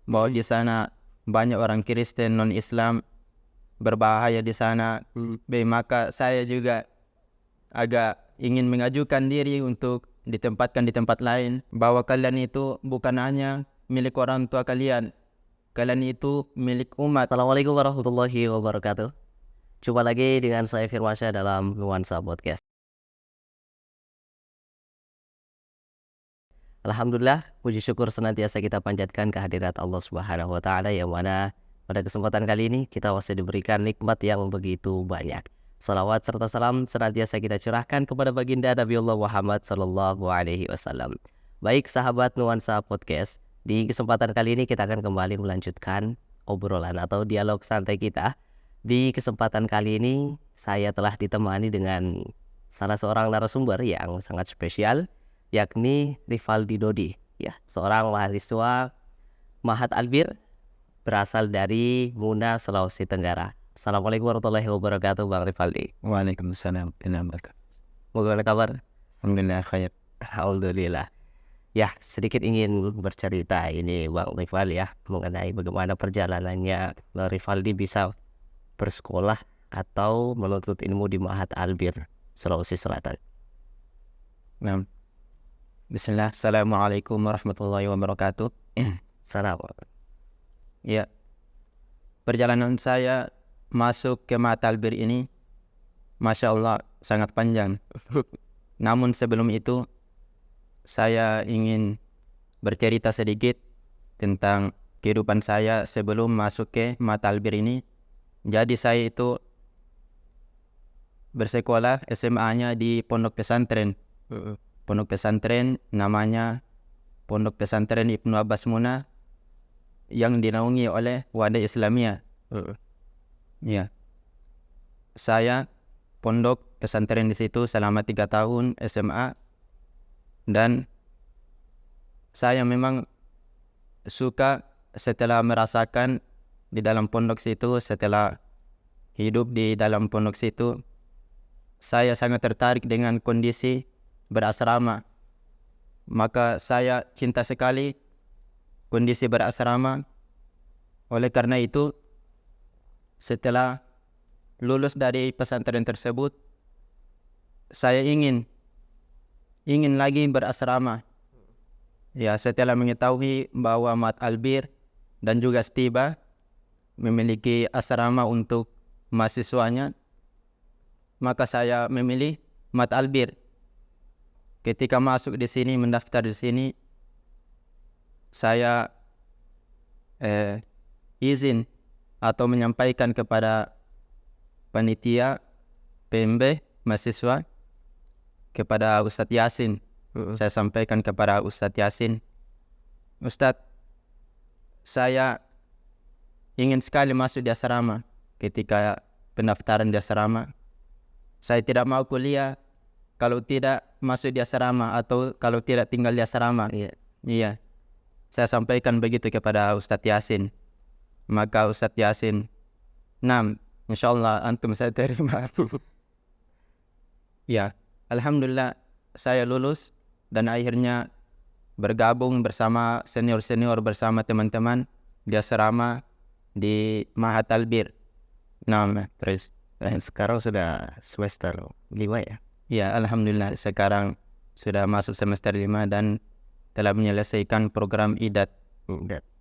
bahwa di sana banyak orang Kristen non-Islam, berbahaya di sana. Maka saya juga agak ingin mengajukan diri untuk ditempatkan di tempat lain, bahwa kalian itu bukan hanya milik orang tua kalian itu milik umat. Assalamualaikum warahmatullahi wabarakatuh. Jumpa lagi dengan saya Firmansyah dalam Nuansa Podcast. Alhamdulillah, puji syukur senantiasa kita panjatkan kehadirat Allah Subhanahu wa taala, yang mana pada kesempatan kali ini kita masih diberikan nikmat yang begitu banyak. Salawat serta salam senantiasa kita curahkan kepada baginda Nabiullah Muhammad sallallahu alaihi wasallam. Baik sahabat Nuansa Podcast, di kesempatan kali ini kita akan kembali melanjutkan obrolan atau dialog santai kita. Di kesempatan kali ini saya telah ditemani dengan salah seorang narasumber yang sangat spesial, yakni Rivaldi Dodi, ya, seorang mahasiswa Mahat Albir berasal dari Muna, Sulawesi Tenggara. Assalamualaikum warahmatullahi wabarakatuh, Bang Rivaldi. Waalaikumsalam warahmatullahi wabarakatuh. Bagaimana kabar? Alhamdulillah khair. Alhamdulillah. Ya, sedikit ingin bercerita ini Bang Rivaldi ya, mengenai bagaimana perjalanannya Bang Rivaldi bisa bersekolah atau menuntut ilmu di Mahat Albir, Sulawesi Selatan. Nah, bismillah. Assalamualaikum warahmatullahi wabarakatuh. Salam. Ya, perjalanan saya masuk ke Mahat Albir ini, Masya Allah, sangat panjang. Namun sebelum itu, saya ingin bercerita sedikit tentang kehidupan saya sebelum masuk ke Mahat Albir ini. Jadi saya itu bersekolah SMA-nya di pondok pesantren. Pondok pesantren namanya Pondok Pesantren Ibnu Abbas Muna, yang dinaungi oleh Wadah Islamiyah. Ya, saya pondok pesantren di situ selama 3 tahun SMA, dan saya memang suka setelah merasakan di dalam pondok situ, setelah hidup di dalam pondok situ, saya sangat tertarik dengan kondisi berasrama. Maka saya cinta sekali kondisi berasrama. Oleh karena itu, setelah lulus dari pesantren tersebut, saya ingin lagi berasrama. Ya, setelah mengetahui bahwa Mahat Albir dan juga Stiba memiliki asrama untuk mahasiswanya, maka saya memilih Mahat Albir. Ketika masuk di sini, mendaftar di sini, saya izin atau menyampaikan kepada panitia PMB mahasiswa, kepada Ustadz Yasin. Saya sampaikan kepada Ustadz Yasin, Ustadz, saya ingin sekali masuk di asrama. Ketika pendaftaran di asrama, saya tidak mau kuliah kalau tidak masuk di asrama atau kalau tidak tinggal di asrama. Iya. Saya sampaikan begitu kepada Ustadz Yasin. Maka Ustadz Yasin, "Nah, insyaallah antum saya terima." Ya, alhamdulillah saya lulus dan akhirnya bergabung bersama senior-senior, bersama teman-teman di asrama di Mahat Albir. Nah, terus Sekarang sudah semester 5 ya? ya, alhamdulillah sekarang sudah masuk semester 5 dan telah menyelesaikan program IDAT.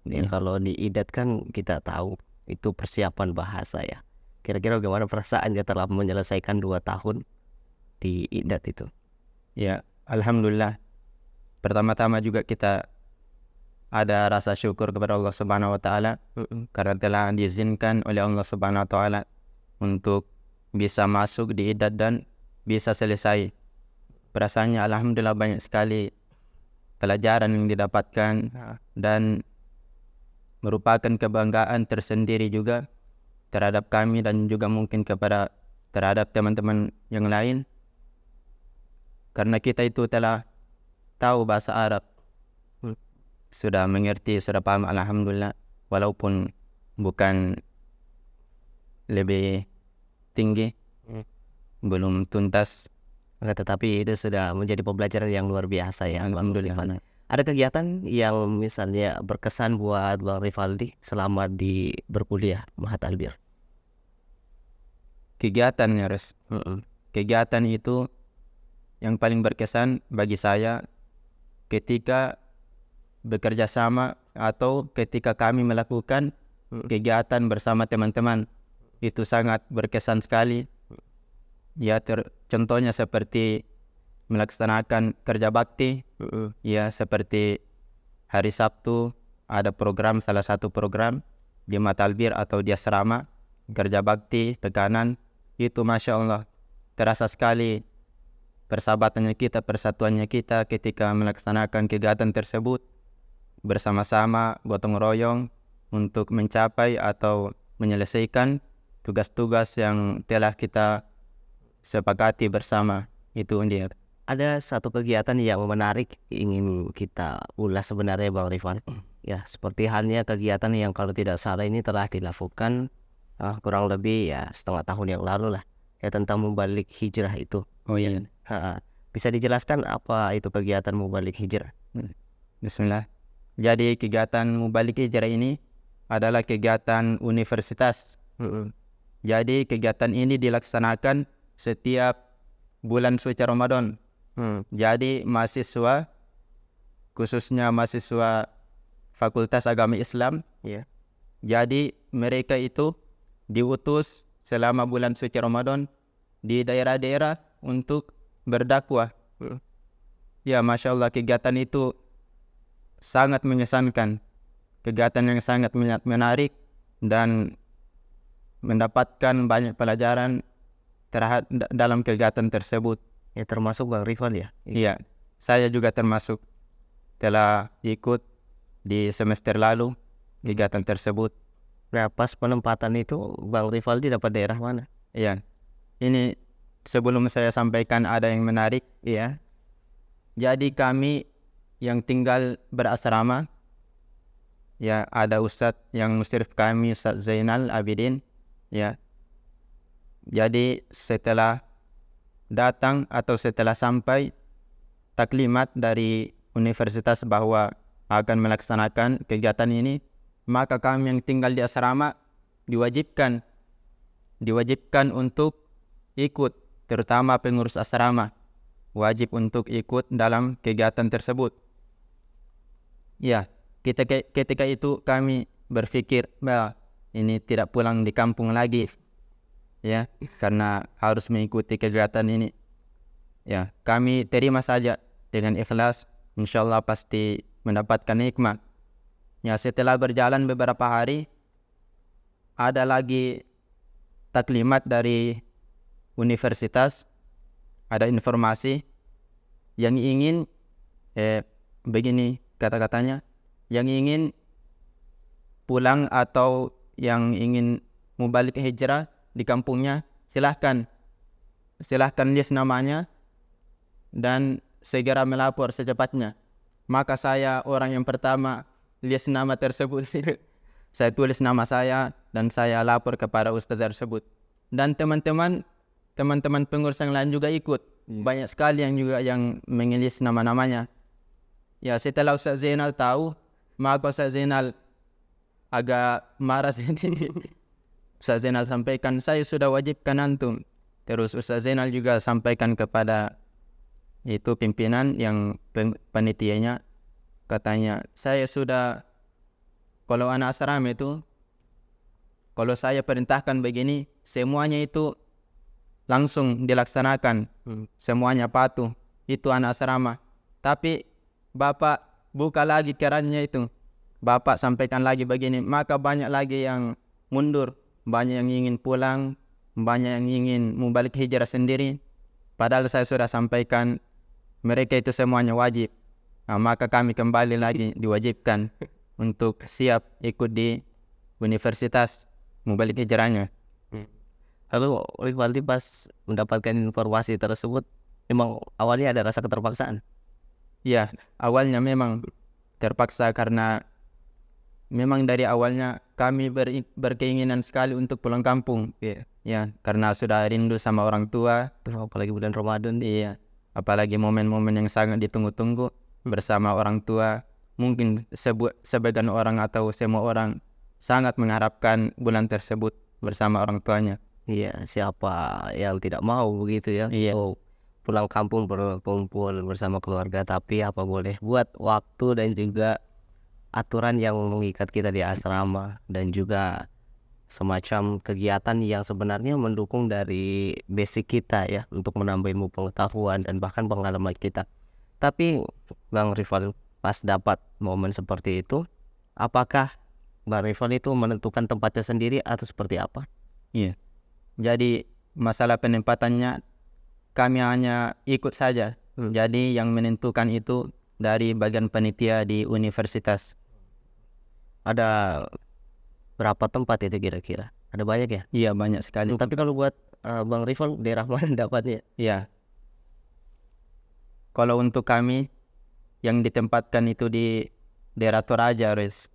Ya, kalau di IDAT kan kita tahu itu persiapan bahasa ya. Kira-kira bagaimana perasaannya telah menyelesaikan 2 tahun di IDAT itu? Ya, alhamdulillah. Pertama-tama juga kita ada rasa syukur kepada Allah Subhanahu wa taala karena telah diizinkan oleh Allah Subhanahu wa taala untuk bisa masuk di IDAT dan bisa selesai. Perasaannya alhamdulillah banyak sekali pelajaran yang didapatkan dan merupakan kebanggaan tersendiri juga terhadap kami dan juga mungkin terhadap teman-teman yang lain, karena kita itu telah tahu bahasa Arab, sudah mengerti, sudah paham, alhamdulillah, walaupun bukan lebih tinggi, belum tuntas, tetapi itu sudah menjadi pembelajaran yang luar biasa ya. alhamdulillah. Ada kegiatan yang misalnya berkesan buat Bang Rivaldi selama di berkuliah Mahat Albir? Kegiatan ya, Res. Kegiatan itu yang paling berkesan bagi saya ketika bekerja sama atau ketika kami melakukan kegiatan bersama teman-teman. Itu sangat berkesan sekali. Ya, contohnya seperti melaksanakan kerja bakti. Ya, seperti hari Sabtu ada program, salah satu program di Matalbir atau di asrama kerja bakti tekanan. Itu Masya Allah terasa sekali persahabatannya kita, persatuannya kita ketika melaksanakan kegiatan tersebut bersama-sama, gotong royong untuk mencapai atau menyelesaikan tugas-tugas yang telah kita sepakati bersama. Itu dia. Ada satu kegiatan yang menarik ingin kita ulas sebenarnya Bang Rifan. Ya, seperti halnya kegiatan yang kalau tidak salah ini telah dilakukan kurang lebih ya setengah tahun yang lalu lah. Ya, tentang mubalik hijrah itu. Oh iya. Bisa dijelaskan apa itu kegiatan mubalik hijrah? Bismillah. Jadi kegiatan mubalik hijrah ini adalah kegiatan universitas. Jadi kegiatan ini dilaksanakan setiap bulan suci Ramadan. Jadi mahasiswa, khususnya mahasiswa Fakultas Agama Islam, jadi mereka itu diutus selama bulan suci Ramadan di daerah-daerah untuk berdakwah. Ya, Masya Allah, kegiatan itu sangat mengesankan, kegiatan yang sangat menarik dan mendapatkan banyak pelajaran dalam kegiatan tersebut. Ya, termasuk Bang Rifan ya? Iya, saya juga termasuk telah ikut di semester lalu kegiatan tersebut. Nah, pas penempatan itu Bang Rivaldi dapat daerah mana? Iya, ini sebelum saya sampaikan ada yang menarik. Iya. Jadi kami yang tinggal berasrama, ya ada Ustadz yang musyrif kami, Ustadz Zainal Abidin, ya. Jadi setelah datang atau setelah sampai taklimat dari universitas bahwa akan melaksanakan kegiatan ini, maka kami yang tinggal di asrama diwajibkan untuk ikut, terutama pengurus asrama wajib untuk ikut dalam kegiatan tersebut. Ya, ketika itu kami berpikir, ini tidak pulang di kampung lagi, ya, karena harus mengikuti kegiatan ini. Ya, kami terima saja dengan ikhlas, insyaallah pasti mendapatkan nikmat. Ya, setelah berjalan beberapa hari, ada lagi taklimat dari universitas, ada informasi yang ingin begini kata-katanya, yang ingin pulang atau yang ingin mubalik hijrah di kampungnya, silahkan list namanya dan segera melapor secepatnya. Maka saya orang yang pertama list nama tersebut. Saya tulis nama saya dan saya lapor kepada ustaz tersebut. Dan teman-teman pengurus yang lain juga ikut. Banyak sekali yang juga yang mengelis nama-namanya. Ya, setelah Ustaz Zainal tahu, maka Ustaz Zainal agak marah sedikit. Ustaz Zainal sampaikan, saya sudah wajibkan antum. Terus Ustaz Zainal juga sampaikan kepada itu pimpinan yang panitianya, katanya, saya sudah, kalau anak asrama itu, kalau saya perintahkan begini, semuanya itu langsung dilaksanakan, semuanya patuh, itu anak asrama. Tapi Bapak buka lagi kerannya itu, Bapak sampaikan lagi begini, maka banyak lagi yang mundur, banyak yang ingin pulang, banyak yang ingin mubalik hijrah sendiri. Padahal saya sudah sampaikan mereka itu semuanya wajib. Maka kami kembali lagi diwajibkan untuk siap ikut di universitas mubalik hijrahnya. Lalu Rivaldi pas mendapatkan informasi tersebut, memang awalnya ada rasa keterpaksaan? Ya, awalnya memang terpaksa karena memang dari awalnya kami berkeinginan sekali untuk pulang kampung. Ya, karena sudah rindu sama orang tua. Apalagi bulan Ramadan. Iya, apalagi momen-momen yang sangat ditunggu-tunggu. bersama orang tua. Mungkin sebagian orang atau semua orang sangat mengharapkan bulan tersebut bersama orang tuanya. Iya, siapa yang tidak mau begitu ya? Iya. Oh, pulang kampung berkumpul bersama keluarga, tapi apa boleh buat waktu dan juga aturan yang mengikat kita di asrama, dan juga semacam kegiatan yang sebenarnya mendukung dari basic kita ya, untuk menambah ilmu pengetahuan dan bahkan pengalaman kita. Tapi Bang Rifal, pas dapat momen seperti itu, apakah Bang Rifal itu menentukan tempatnya sendiri atau seperti apa? Iya. Jadi masalah penempatannya kami hanya ikut saja. Jadi yang menentukan itu dari bagian panitia di universitas. Ada berapa tempat itu kira-kira? Ada banyak ya? Iya, banyak sekali. Tapi kalau buat Bang Rifal, daerah mana dapatnya? Iya. Kalau untuk kami yang ditempatkan itu di daerah Toraja, Res.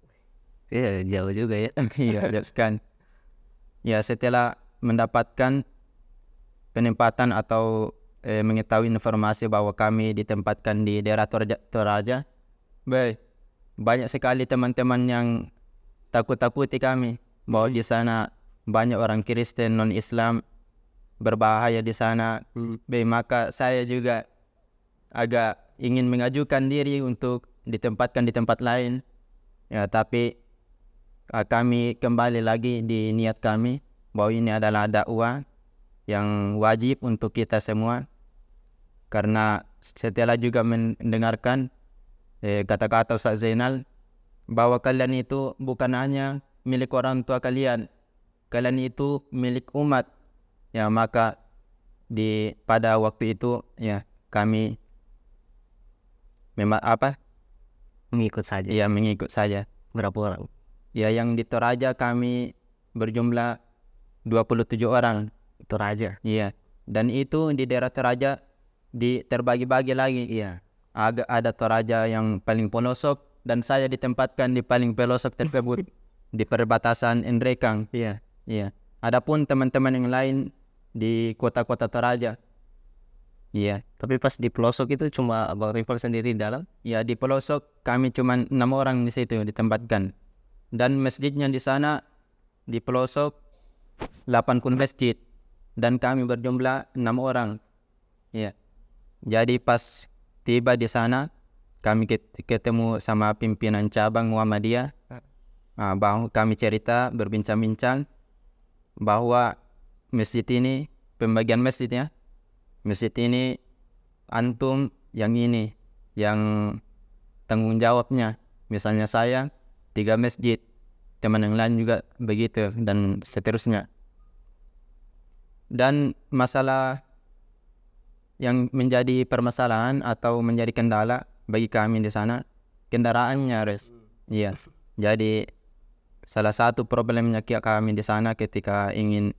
Iya, jauh juga ya. Iya, jauh sekali. Ya, setelah mendapatkan penempatan atau mengetahui informasi bahwa kami ditempatkan di daerah Toraja, banyak sekali teman-teman yang takut-takuti kami bahwa di sana banyak orang Kristen non-Islam, berbahaya di sana. Maka saya juga agak ingin mengajukan diri untuk ditempatkan di tempat lain. Ya, tapi kami kembali lagi di niat kami bahwa ini adalah dakwah yang wajib untuk kita semua. Karena setelah juga mendengarkan kata-kata Ustaz Zainal bahwa kalian itu bukan hanya milik orang tua kalian itu milik umat. Ya, maka pada waktu itu ya kami Mengikut saja. ya mengikut saja. Berapa orang? Ya, yang di Toraja kami berjumlah 27 orang. Toraja. Iya. Dan itu di daerah Toraja terbagi-bagi lagi. Iya. Ada Toraja yang paling pelosok dan saya ditempatkan di paling pelosok tersebut di perbatasan Endrekang. Iya. Iya. Adapun teman-teman yang lain di kota-kota Toraja. Iya. Tapi pas di pelosok itu cuma Bang Rifal sendiri di dalam? Ya, di pelosok kami cuma 6 orang di situ ditempatkan. Dan masjidnya di sana di pelosok 80 masjid dan kami berjumlah 6 orang. Ya. Jadi pas tiba di sana kami ketemu sama pimpinan cabang Muhammadiyah. Bahwa kami cerita, berbincang-bincang bahwa masjid ini, pembagian masjidnya, masjid ini antum yang ini yang tanggung jawabnya. Misalnya saya 3 masjid, teman yang lain juga begitu dan seterusnya. Dan masalah yang menjadi permasalahan atau menjadi kendala bagi kami di sana kendaraannya, Res. Iya. Jadi salah satu problemnya kami di sana ketika ingin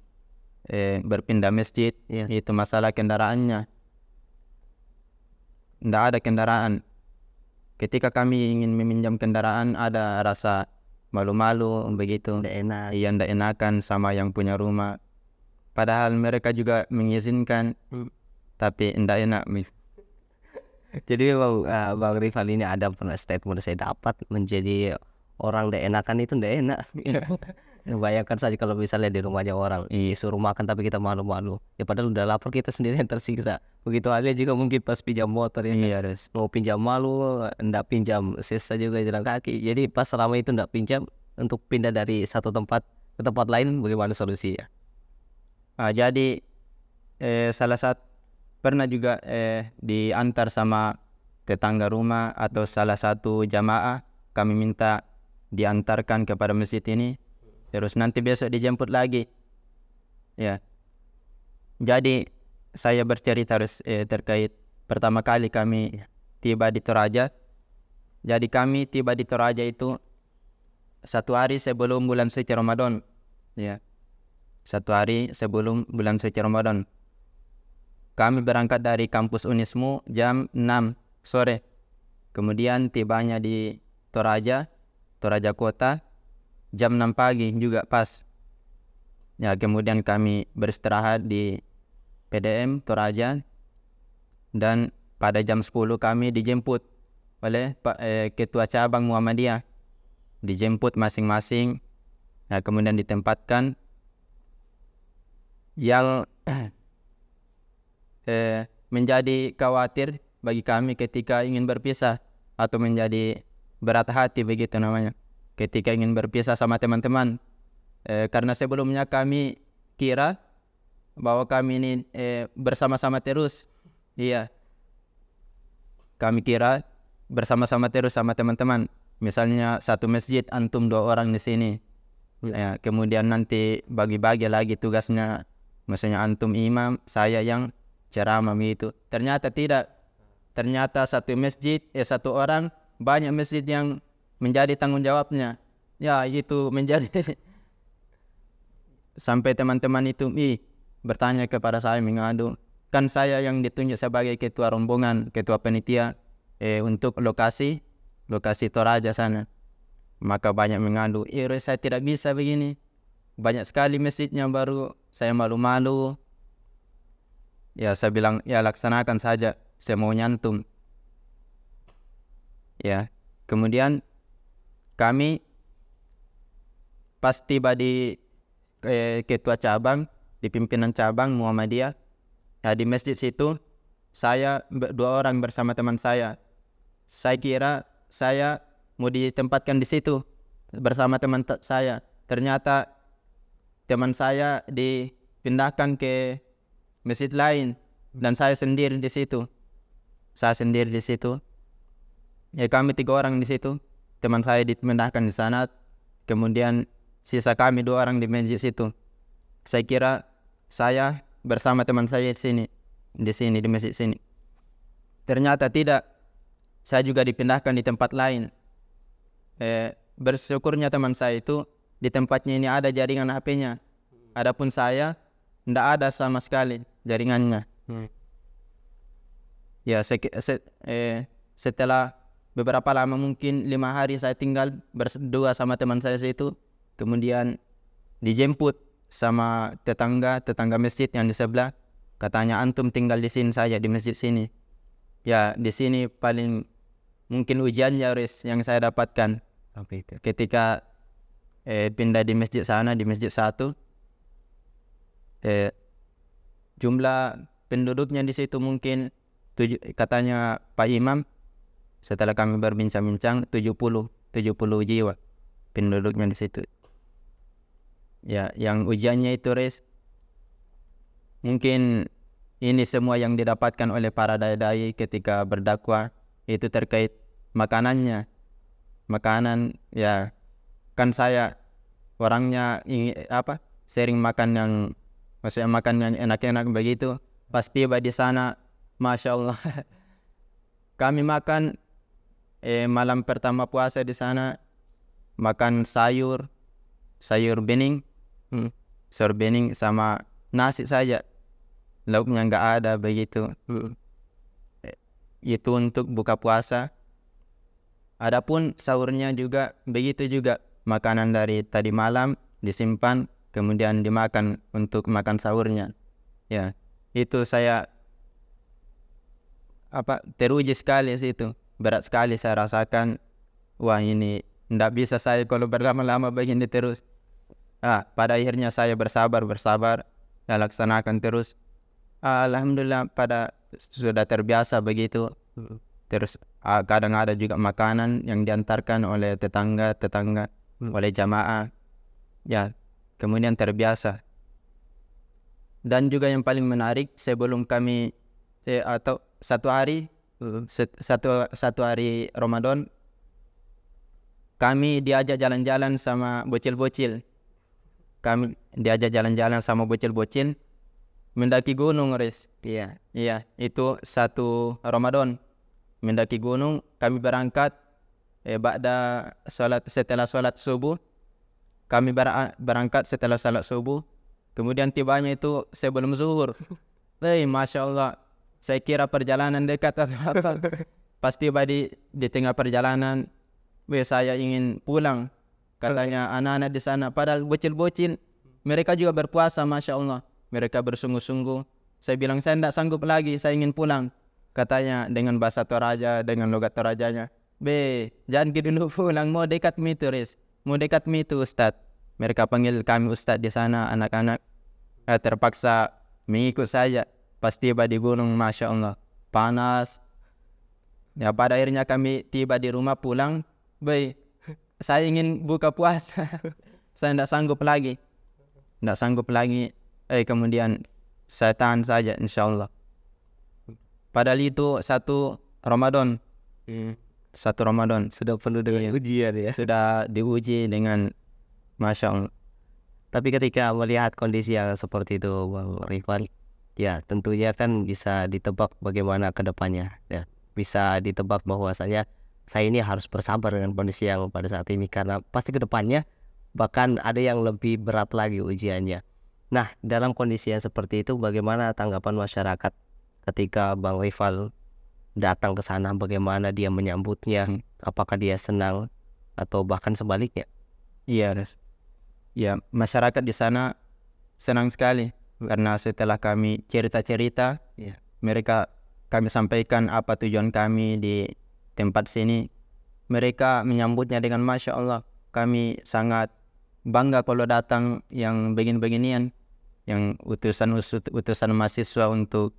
berpindah masjid, itu masalah kendaraannya. Tidak ada kendaraan. Ketika kami ingin meminjam kendaraan ada rasa malu-malu begitu. Tidak enak. Iya, tidak enakan sama yang punya rumah. Padahal mereka juga mengizinkan, tapi tidak enak. Jadi memang Bang Rifal ini ada pernah statement saya dapat, menjadi orang tidak enakan itu tidak enak. Bayangkan saja kalau misalnya di rumahnya orang disuruh makan tapi kita malu-malu. Ya padahal udah lapar, kita sendiri yang tersiksa. Begitu aja juga mungkin pas pinjam motor ya. Iya, Res. Mau pinjam malu, ndak pinjam sisa juga jalan kaki. Jadi pas selama itu ndak pinjam, untuk pindah dari satu tempat ke tempat lain bagaimana solusinya? Jadi salah satu pernah juga diantar sama tetangga rumah atau salah satu jamaah, kami minta diantarkan kepada masjid ini, terus nanti besok dijemput lagi. Ya. Jadi saya bercerita terkait pertama kali kami tiba di Toraja. Jadi kami tiba di Toraja itu 1 hari sebelum bulan suci Ramadan. Ya. 1 hari sebelum bulan suci Ramadan. Kami berangkat dari kampus Unismu jam 6 sore. Kemudian tibanya di Toraja Kota jam 6 pagi juga pas. Ya, kemudian kami beristirahat di PDM Toraja dan pada jam 10 kami dijemput oleh ketua cabang Muhammadiyah, dijemput masing-masing. Nah, kemudian ditempatkan yang menjadi khawatir bagi kami ketika ingin berpisah atau menjadi berat hati begitu namanya ketika ingin berpisah sama teman-teman, karena sebelumnya kami kira bahwa kami ini bersama-sama terus. Iya, kami kira bersama-sama terus sama teman-teman. Misalnya satu masjid antum 2 orang di sini. Ya, kemudian nanti bagi-bagi lagi tugasnya. Maksudnya antum imam, saya yang ceramah itu. Ternyata tidak. Ternyata satu masjid, satu orang, banyak masjid yang menjadi tanggung jawabnya. Ya, itu menjadi sampai teman-teman itu bertanya kepada saya, mengadu. Kan saya yang ditunjuk sebagai ketua rombongan, ketua panitia untuk lokasi Toraja sana. Maka banyak mengadu, saya tidak bisa begini. Banyak sekali masjidnya, baru saya malu-malu. Ya, saya bilang, ya laksanakan saja semaunya antum. Ya, kemudian kami pas tiba di ketua cabang, di pimpinan cabang Muhammadiyah. Ya, di masjid situ saya 2 orang bersama teman saya. Saya kira saya mau ditempatkan di situ bersama teman saya. Ternyata teman saya dipindahkan ke masjid lain dan saya sendiri di situ. Ya, kami 3 orang di situ. Teman saya dipindahkan di sana. Kemudian sisa kami 2 orang di masjid situ. Saya kira saya bersama teman saya di masjid sini. Ternyata tidak. Saya juga dipindahkan di tempat lain. Bersyukurnya teman saya itu di tempatnya ini ada jaringan HP-nya. Adapun saya tidak ada sama sekali jaringannya. Ya, setelah beberapa lama, mungkin 5 hari saya tinggal berdua sama teman saya itu. Kemudian dijemput sama tetangga masjid yang di sebelah. Katanya, antum tinggal di sini saja, di masjid sini. Ya, di sini paling mungkin ujiannya yang saya dapatkan. Ketika pindah di masjid sana, di masjid 1, jumlah penduduknya di situ mungkin katanya Pak Imam, setelah kami berbincang-bincang, 70 jiwa penduduknya di situ. Ya, yang ujiannya itu mungkin ini semua yang didapatkan oleh para dai-dai ketika berdakwah itu terkait makanannya. Makanan, ya kan saya orangnya sering makan yang, maksudnya makan yang enak-enak begitu. Pas tiba di sana, Masya Allah, kami makan malam pertama puasa di sana, makan sayur bening, sayur bening sama nasi saja, lauknya nggak ada begitu. Itu untuk buka puasa. Adapun sahurnya juga begitu juga, makanan dari tadi malam disimpan kemudian dimakan untuk makan sahurnya. Ya, itu saya teruji sekali situ, berat sekali saya rasakan. Wah, ini ndak bisa saya kalau berlama-lama begini terus. Pada akhirnya saya bersabar, ya laksanakan terus. Alhamdulillah pada sudah terbiasa begitu. Terus kadang ada juga makanan yang diantarkan oleh tetangga, oleh jamaah. Ya, kemudian terbiasa. Dan juga yang paling menarik, sebelum kami atau satu hari Ramadan, kami diajak jalan-jalan sama bocil-bocil. Mendaki gunung, Iya, itu satu Ramadan. Mendaki gunung, kami berangkat setelah sholat subuh. Kami berangkat setelah sholat subuh. Kemudian tibanya itu sebelum zuhur. Masya Allah, saya kira perjalanan dekat atau apa. Pas tiba di tengah perjalanan, saya ingin pulang. Katanya anak-anak di sana, padahal bocil-bocil, mereka juga berpuasa, Masya Allah. Mereka bersungguh-sungguh. Saya bilang, saya tidak sanggup lagi, saya ingin pulang. katanya dengan bahasa Toraja, dengan logat Torajanya, "Be, jangan dulu pulang, mau dekat mi itu Riz, mau dekat mi itu Ustadz." Mereka panggil kami Ustadz di sana, anak-anak. Terpaksa mengikut saja. Pas tiba di gunung, Masya Allah, panas. Ya pada akhirnya kami tiba di rumah pulang, "Be, saya ingin buka puasa." Saya tidak sanggup lagi. Tidak sanggup lagi. Kemudian saya tahan saja insya Allah. Padahal itu satu Ramadan. Satu Ramadan. Sudah penuh dengan ujian ya. Sudah diuji dengan Masya Allah. Tapi ketika melihat kondisi yang seperti itu Bang Rifan, ya tentunya kan bisa ditebak bagaimana ke depannya ya. Bisa ditebak bahwasanya saya ini harus bersabar dengan kondisi yang pada saat ini, karena pasti ke depannya bahkan ada yang lebih berat lagi ujiannya. Nah, dalam kondisi yang seperti itu bagaimana tanggapan masyarakat ketika Bang Rifal datang ke sana, bagaimana dia menyambutnya? Apakah dia senang atau bahkan sebaliknya? Iya, Res. Ya, masyarakat di sana senang sekali karena setelah kami cerita-cerita, Ya. kami sampaikan apa tujuan kami di tempat sini. Mereka menyambutnya dengan Masya Allah. Kami sangat bangga kalau datang yang begini-beginian, yang utusan mahasiswa untuk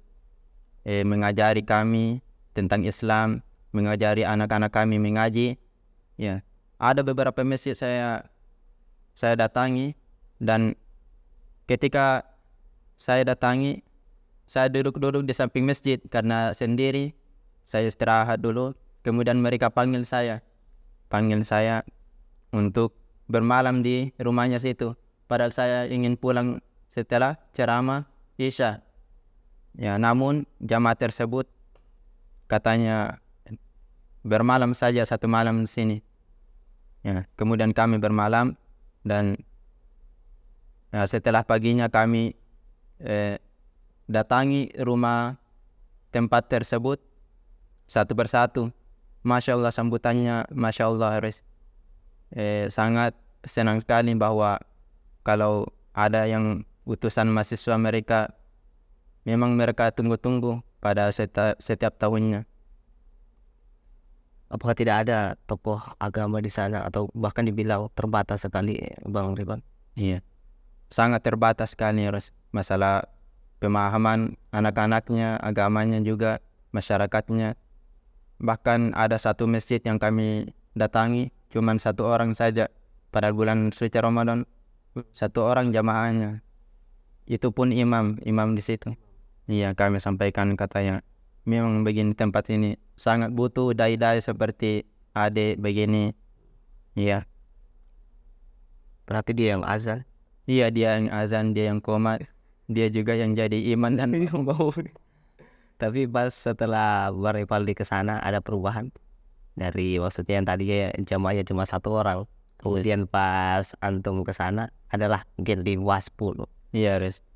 mengajari kami tentang Islam, mengajari anak-anak kami mengaji. Ya, ada beberapa masjid saya datangi, dan ketika saya datangi, saya duduk-duduk di samping masjid karena sendiri. Saya istirahat dulu, kemudian mereka panggil saya untuk bermalam di rumahnya situ. Padahal saya ingin pulang setelah ceramah Isya. Ya, namun jamaah tersebut katanya bermalam saja satu malam di sini. Ya, kemudian kami bermalam, dan setelah paginya kami datangi rumah tempat tersebut satu persatu. Masya Allah sambutannya, Masya Allah, Res. Sangat senang sekali bahwa kalau ada yang utusan mahasiswa mereka, memang mereka tunggu-tunggu pada setiap tahunnya. Apakah tidak ada tokoh agama di sana atau bahkan dibilang terbatas sekali Bang Rifan? Iya, sangat terbatas sekali, Res. Masalah pemahaman anak-anaknya, agamanya juga, masyarakatnya. Bahkan ada satu masjid yang kami datangi, cuman satu orang saja pada bulan suci Ramadan, satu orang jamaahnya. Itu pun imam di situ. Iya, kami sampaikan katanya, memang begini tempat ini sangat butuh dai-dai seperti adik begini. Iya. Berarti dia yang azan. Iya, dia yang azan, dia yang qomat, dia juga yang jadi imam dan mau. Tapi pas setelah Bang Rifal di kesana ada perubahan dari, maksudnya yang tadinya jamaahnya cuma satu orang, kemudian pas antum kesana adalah mungkin di 10. Iya, Res.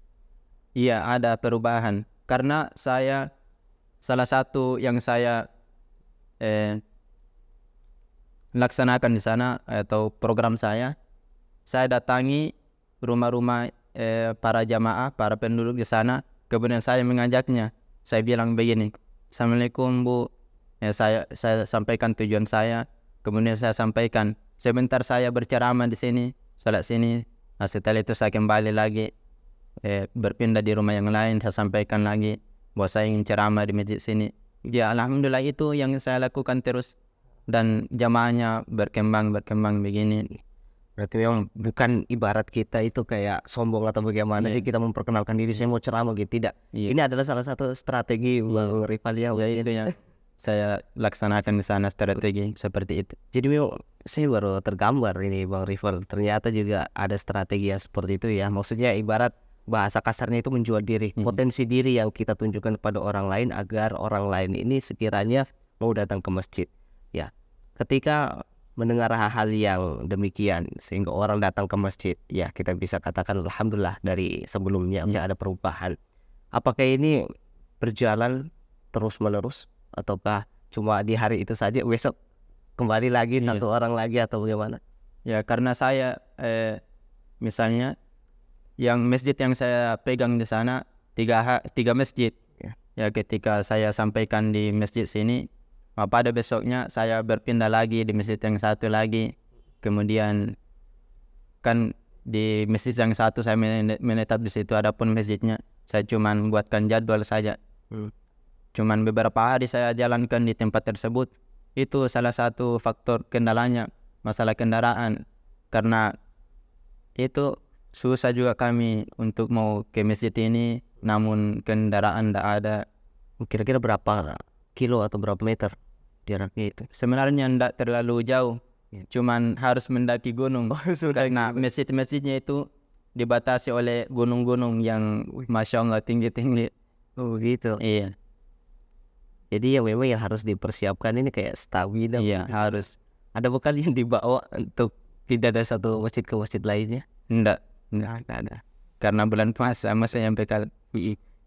Iya, ada perubahan karena salah satu yang saya laksanakan di sana atau program saya datangi rumah-rumah para jamaah, para penduduk di sana. Kemudian saya mengajaknya. Saya bilang begini, "Assalamualaikum Bu." Saya sampaikan tujuan saya. Kemudian saya sampaikan, sebentar saya berceramah di sini, sholat sini. Nah, setelah itu saya kembali lagi berpindah di rumah yang lain. Saya sampaikan lagi bahwa saya ingin ceramah di masjid sini. Ya, alhamdulillah itu yang saya lakukan terus, dan jamaahnya berkembang begini. Berarti memang bukan ibarat kita itu kayak sombong atau bagaimana, jadi kita memperkenalkan diri, saya mau ceramah gitu, tidak. Ini adalah salah satu strategi Bang Rifal ya. Itu yang saya laksanakan di sana, strategi seperti itu. Jadi memang saya baru tergambar ini Bang Rifal, ternyata juga ada strategi yang seperti itu ya. Maksudnya ibarat bahasa kasarnya itu menjual diri, potensi diri yang kita tunjukkan kepada orang lain agar orang lain ini sekiranya mau datang ke masjid. Ya, ketika mendengar hal-hal yang demikian sehingga orang datang ke masjid, ya kita bisa katakan alhamdulillah dari sebelumnya ada perubahan. Apakah ini berjalan terus-menerus ataukah cuma di hari itu saja, besok kembali lagi satu orang lagi atau bagaimana? Ya, karena saya misalnya yang masjid yang saya pegang di sana tiga masjid. ya ketika saya sampaikan di masjid sini, pada besoknya saya berpindah lagi di masjid yang satu lagi. Kemudian kan di masjid yang satu saya menetap di situ, adapun masjidnya saya cuman buatkan jadwal saja. Cuman beberapa hari saya jalankan di tempat tersebut. Itu salah satu faktor kendalanya, masalah kendaraan. Karena itu susah juga kami untuk mau ke masjid ini, namun kendaraan tidak ada. Kira-kira berapa kilo atau berapa meter jaraknya itu? Sebenarnya tidak terlalu jauh, cuman harus mendaki gunung. Karena masjid-masjidnya itu dibatasi oleh gunung-gunung yang Masya Allah tinggi-tinggi. Oh gitu. Iya, Jadi memang yang harus dipersiapkan ini kayak stamina. iya harus. Ada bekal yang dibawa untuk tidak ada satu masjid ke masjid lainnya? Tidak, Nggak ada. karena bulan puasa masa yang bekal.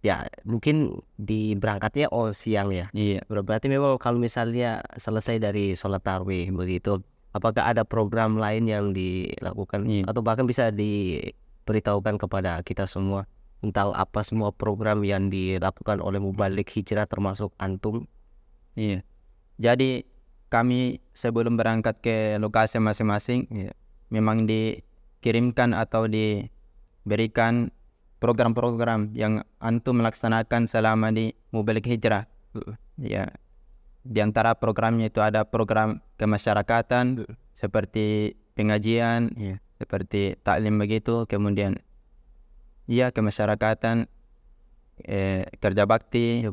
Ya mungkin di berangkatnya siang ya. Iya, Berarti memang kalau misalnya selesai dari sholat tarawih begitu, apakah ada program lain yang dilakukan Iya. atau bahkan bisa diberitahukan kepada kita semua tentang apa semua program yang dilakukan oleh Mubalik Hijrah termasuk antum? iya. Jadi kami sebelum berangkat ke lokasi masing-masing, memang dikirimkan atau diberikan program-program yang antum melaksanakan selama di Mubalik Hijrah. Ya, di antara programnya itu ada program kemasyarakatan seperti pengajian, seperti taklim begitu, kemudian kemasyarakatan, kerja bakti,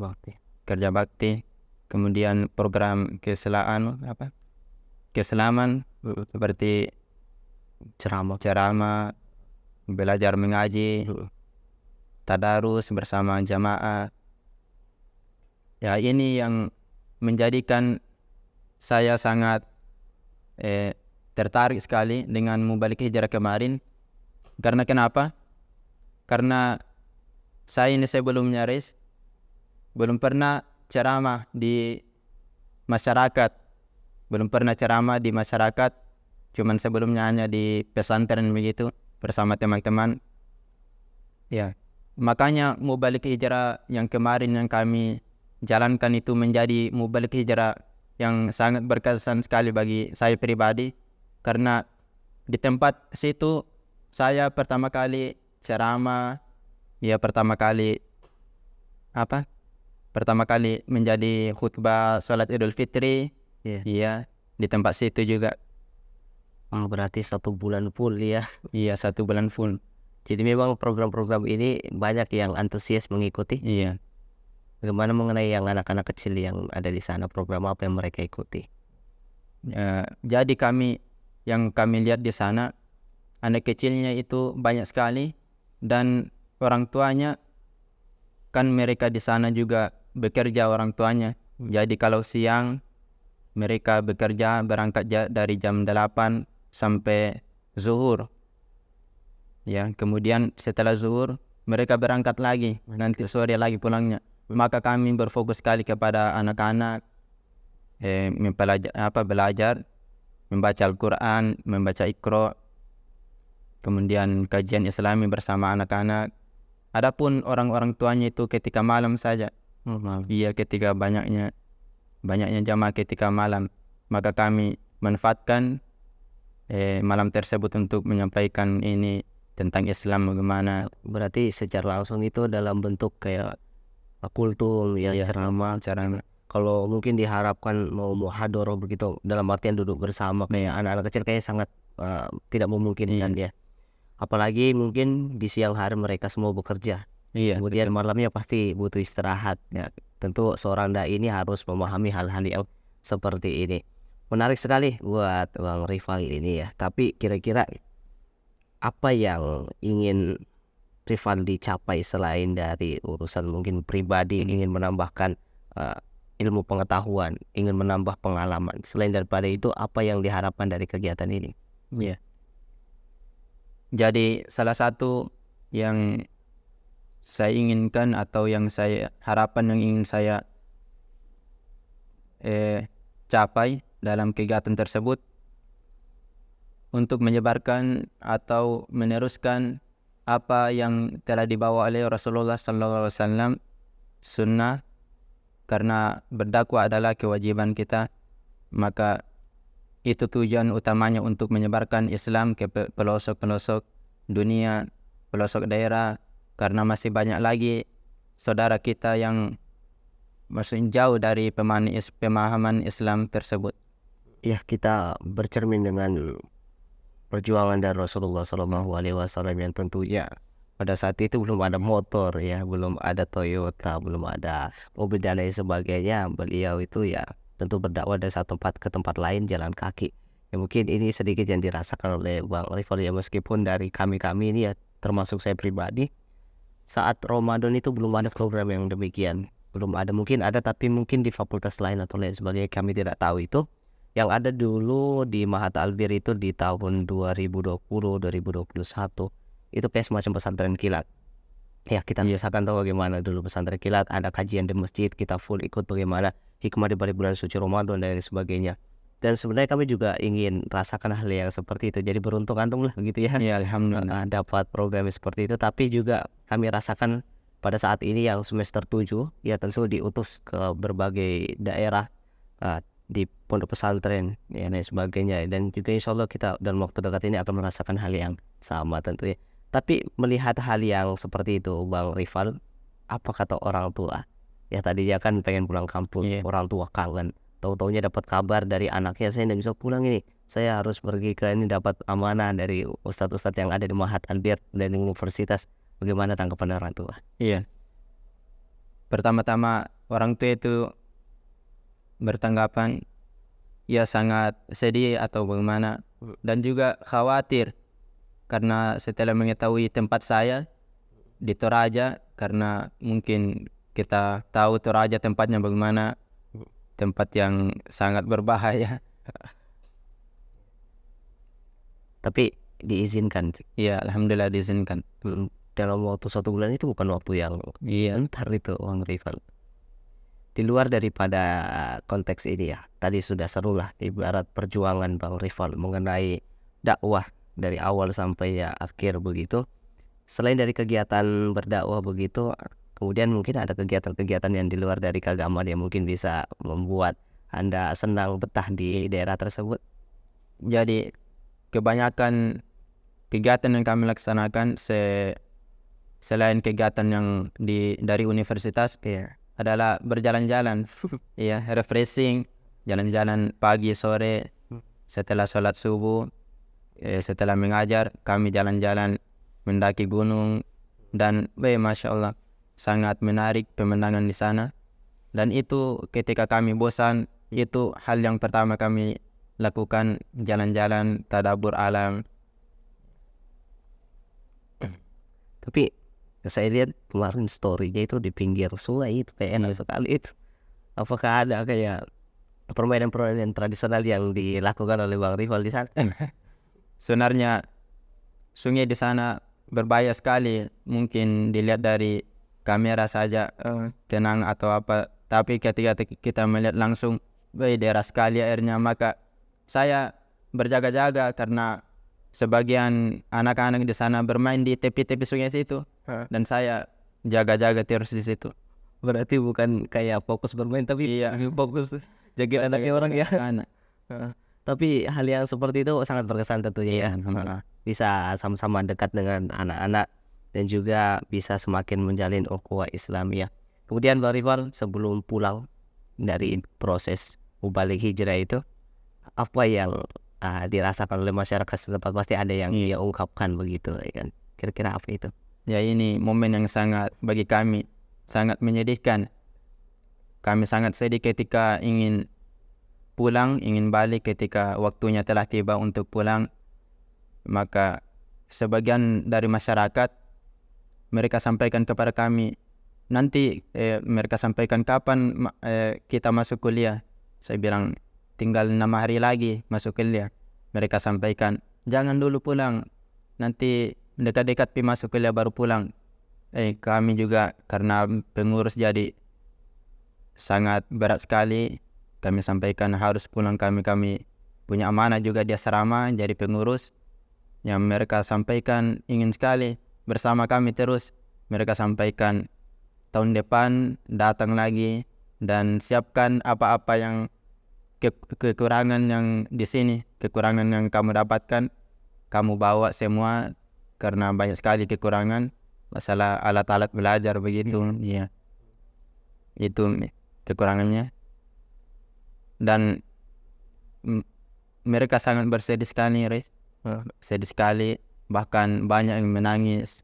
kemudian program keislaman seperti ceramah, belajar mengaji, tadarus bersama jamaah. Ya, ini yang menjadikan saya sangat tertarik sekali dengan Mubalik Hijrah kemarin. Karena kenapa? Karena saya ini sebelumnya belum pernah ceramah di masyarakat, cuman sebelumnya hanya di pesantren begitu bersama teman-teman. Ya, makanya Mubalik Hijrah yang kemarin yang kami jalankan itu menjadi Mubalik Hijrah yang sangat berkesan sekali bagi saya pribadi, karena di tempat situ saya pertama kali ceramah, pertama kali menjadi khutbah salat Idul Fitri. Iya, di tempat situ juga. Berarti 1 bulan full ya. Iya, 1 bulan full. Jadi memang program-program ini banyak yang antusias mengikuti. Iya. Bagaimana mengenai yang anak-anak kecil yang ada di sana, program apa yang mereka ikuti? Jadi yang kami lihat di sana, anak kecilnya itu banyak sekali, dan orang tuanya kan mereka di sana juga bekerja orang tuanya. Jadi kalau siang mereka bekerja berangkat dari jam 8 sampai zuhur. Ya, kemudian setelah zuhur mereka berangkat lagi, nanti sore lagi pulangnya. Maka kami berfokus sekali kepada anak-anak, belajar, membaca Al-Quran, membaca Iqra, kemudian kajian Islami bersama anak-anak. Adapun orang-orang tuanya itu ketika malam saja. Iya, ketika banyaknya jamaah ketika malam, maka kami manfaatkan malam tersebut untuk menyampaikan ini tentang Islam bagaimana. Berarti secara langsung itu dalam bentuk kayak kultum ya, ceramah. Kalau mungkin diharapkan mau muhadharah begitu dalam artian duduk bersama kayak anak-anak kecil kayaknya sangat tidak memungkinkan ya. Apalagi mungkin di siang hari mereka semua bekerja. Kemudian malamnya pasti butuh istirahat ya. Tentu seorang dai ini harus memahami hal-hal yang seperti ini. Menarik sekali buat Bang Rival ini ya. Tapi kira-kira apa yang ingin Rival dicapai selain dari urusan mungkin pribadi, ingin menambahkan ilmu pengetahuan, ingin menambah pengalaman. Selain daripada itu, apa yang diharapkan dari kegiatan ini? Jadi salah satu yang saya inginkan atau yang saya harapan yang ingin saya capai dalam kegiatan tersebut untuk menyebarkan atau meneruskan apa yang telah dibawa oleh Rasulullah SAW, sunnah karena berdakwah adalah kewajiban kita, maka itu tujuan utamanya untuk menyebarkan Islam ke pelosok-pelosok dunia, pelosok daerah, karena masih banyak lagi saudara kita yang masih jauh dari pemahaman Islam tersebut. Ya, kita bercermin dengan perjuangan dari Rasulullah SAW yang tentunya pada saat itu belum ada motor ya, belum ada Toyota, belum ada mobil dan lain sebagainya. Beliau itu ya tentu berdakwah dari satu tempat ke tempat lain jalan kaki. Ya mungkin ini sedikit yang dirasakan oleh Bang Rival ya, meskipun dari kami ini ya, termasuk saya pribadi, saat Ramadan itu belum ada program yang demikian, belum ada, mungkin ada tapi mungkin di fakultas lain atau lain sebagainya, kami tidak tahu itu. Yang ada dulu di Mahat Albir itu di tahun 2020 2021 itu kayak semacam pesantren kilat. Ya, kita biasakan tahu bagaimana dulu pesantren kilat, ada kajian di masjid, kita full ikut bagaimana hikmah di balik bulan suci Ramadan dan lain sebagainya. Dan sebenarnya kami juga ingin rasakan hal yang seperti itu. Jadi beruntung antum lah gitu ya. Ya, alhamdulillah. Dapat program seperti itu, tapi juga kami rasakan pada saat ini yang semester 7 ya tentu diutus ke berbagai daerah, di pondok pesantren ya dan sebagainya, dan juga insya Allah kita dalam waktu dekat ini akan merasakan hal yang sama tentunya. Tapi melihat hal yang seperti itu Bang Rival, apa kata orang tua? Ya tadinya kan pengen pulang kampung, orang tua kangen, tahu-taunya dapat kabar dari anaknya, saya tidak bisa pulang ini, saya harus pergi ke ini, dapat amanah dari ustadz-ustadz yang ada di Mahat Albir dan universitas. Bagaimana tanggapan orang tua? Iya. Pertama-tama orang tua itu bertanggapan ya sangat sedih atau bagaimana, dan juga khawatir karena setelah mengetahui tempat saya di Toraja, karena mungkin kita tahu Toraja tempatnya bagaimana, tempat yang sangat berbahaya. Tapi diizinkan. Iya, alhamdulillah diizinkan. Dalam waktu 1 bulan itu bukan waktu yang entar itu Bang Rival. Di luar daripada konteks ini ya, tadi sudah seru lah ibarat perjuangan Bang Rival mengenai dakwah dari awal sampai ya akhir begitu. Selain dari kegiatan berdakwah begitu, kemudian mungkin ada kegiatan-kegiatan yang di luar dari keagamaan yang mungkin bisa membuat Anda senang betah di daerah tersebut. Jadi kebanyakan kegiatan yang kami laksanakan selain kegiatan yang dari universitas adalah berjalan-jalan. Ya, refreshing, jalan-jalan pagi sore setelah sholat subuh, setelah mengajar kami jalan-jalan mendaki gunung, dan masya Allah sangat menarik pemandangan di sana. Dan itu ketika kami bosan, itu hal yang pertama kami lakukan, jalan-jalan tadabbur alam. Tapi saya lihat kemarin story-nya itu di pinggir sungai, itu enak sekali itu. Apakah ada kayak permainan-permainan tradisional yang dilakukan oleh Bang Rival di sana? Sebenarnya sungai di sana berbahaya sekali, mungkin dilihat dari kamera saja tenang atau apa, tapi ketika kita melihat langsung deras sekali airnya, maka saya berjaga-jaga karena sebagian anak-anak di sana bermain di tepi-tepi sungai situ, dan saya jaga-jaga terus di situ. Berarti bukan kayak fokus bermain, tapi fokus jaga anaknya orang ya. Tapi hal yang seperti itu sangat berkesan tentunya ya. Bisa sama-sama dekat dengan anak-anak dan juga bisa semakin menjalin ukhuwah Islamiyah. Kemudian Bang Rival, sebelum pulang dari proses mubalik hijrah itu, apa yang dirasakan oleh masyarakat setempat? Pasti ada yang dia ungkapkan begitu ya kan. Kira-kira apa itu? Ya, ini momen yang sangat bagi kami sangat menyedihkan. Kami sangat sedih ketika ingin pulang, ingin balik, ketika waktunya telah tiba untuk pulang. Maka sebagian dari masyarakat mereka sampaikan kepada kami, nanti mereka sampaikan kapan kita masuk kuliah. Saya bilang tinggal 6 hari lagi masuk kuliah. Mereka sampaikan jangan dulu pulang, nanti dekat-dekat pi masuk kuliah baru pulang. Kami juga karena pengurus jadi sangat berat sekali. Kami sampaikan harus pulang, kami punya amanah juga di asrama jadi pengurus. Yang mereka sampaikan ingin sekali bersama kami terus. Mereka sampaikan tahun depan datang lagi, dan siapkan apa-apa yang kekurangan yang di sini, kekurangan yang kamu dapatkan, kamu bawa semua karena banyak sekali kekurangan masalah alat-alat belajar begitu. Iya, itu kekurangannya. Dan mereka sangat bersedih sekali, Riz. Sedih sekali, bahkan banyak yang menangis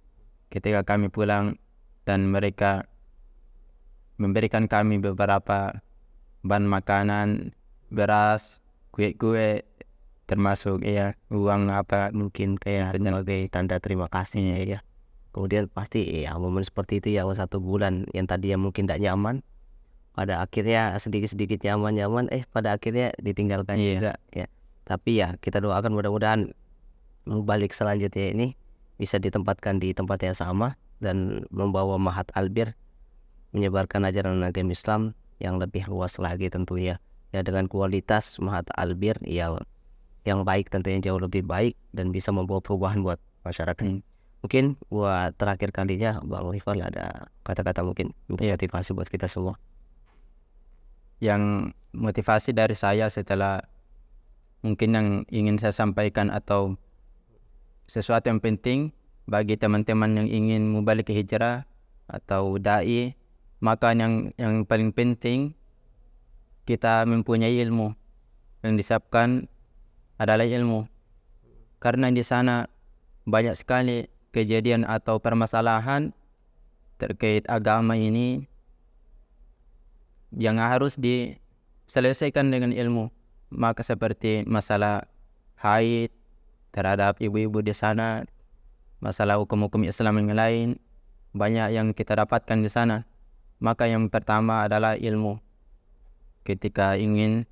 ketika kami pulang, dan mereka memberikan kami beberapa bahan makanan, beras, kue-kue, termasuk uang apa Mungkin kayak sebagai tanda terima kasih ya. Kemudian pasti ya momen seperti itu yang 1 bulan yang tadinya mungkin tidak nyaman, pada akhirnya sedikit-sedikit nyaman, pada akhirnya ditinggalkan juga ya. Tapi ya kita doakan mudah-mudahan balik selanjutnya ini bisa ditempatkan di tempat yang sama dan membawa Mahat Albir menyebarkan ajaran agama Islam yang lebih luas lagi tentunya. Ya dengan kualitas Mahat Albir yang baik, tentunya jauh lebih baik dan bisa membawa perubahan buat masyarakat. Mungkin buat terakhir kalinya Bang Rifal ada kata-kata mungkin motivasi buat kita semua. Yang motivasi dari saya setelah mungkin yang ingin saya sampaikan atau sesuatu yang penting bagi teman-teman yang ingin balik ke hijrah atau dai, maka yang paling penting kita mempunyai ilmu. Yang disiapkan adalah ilmu, karena di sana banyak sekali kejadian atau permasalahan terkait agama ini yang harus diselesaikan dengan ilmu. Maka seperti masalah haid terhadap ibu-ibu di sana, masalah hukum-hukum Islam yang lain, banyak yang kita dapatkan di sana. Maka yang pertama adalah ilmu ketika ingin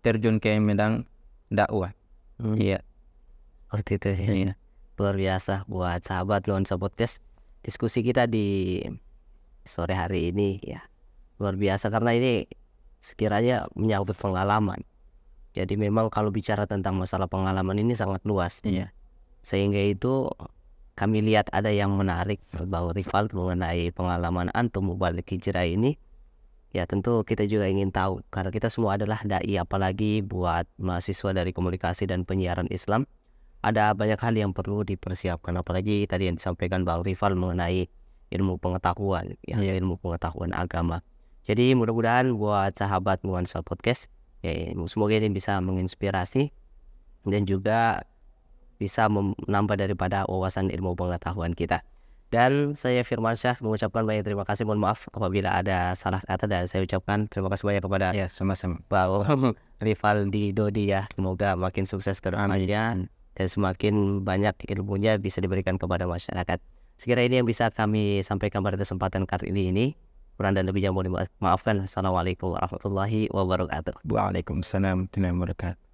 terjun ke medan dakwah. Iya. Seperti itu ya. Luar biasa buat sahabat Nuansa Podcast. Diskusi kita di sore hari ini ya luar biasa karena ini sekiranya menyangkut pengalaman. Jadi memang kalau bicara tentang masalah pengalaman ini sangat luas. Iya. Sehingga itu kami lihat ada yang menarik Bang Rifal mengenai pengalaman antum balik hijrah ini. Ya tentu kita juga ingin tahu karena kita semua adalah dai, apalagi buat mahasiswa dari komunikasi dan penyiaran Islam. Ada banyak hal yang perlu dipersiapkan, apalagi tadi yang disampaikan Bang Rifal mengenai ilmu pengetahuan ilmu pengetahuan agama. Jadi mudah-mudahan buat sahabat Nuansa Podcast semoga ini bisa menginspirasi dan juga bisa menambah daripada wawasan ilmu pengetahuan kita. Dan saya Firmansyah mengucapkan banyak terima kasih, mohon maaf apabila ada salah kata, dan saya ucapkan terima kasih banyak kepada Sama-sama. Bang Rifal di Dodi ya. Semoga makin sukses ke depannya dan semakin banyak ilmunya bisa diberikan kepada masyarakat. Sekiranya ini yang bisa kami sampaikan pada kesempatan kali ini. Kurang dan lebihnya mohon dimaafkan. Assalamualaikum warahmatullahi wabarakatuh. Waalaikumsalam warahmatullahi wabarakatuh.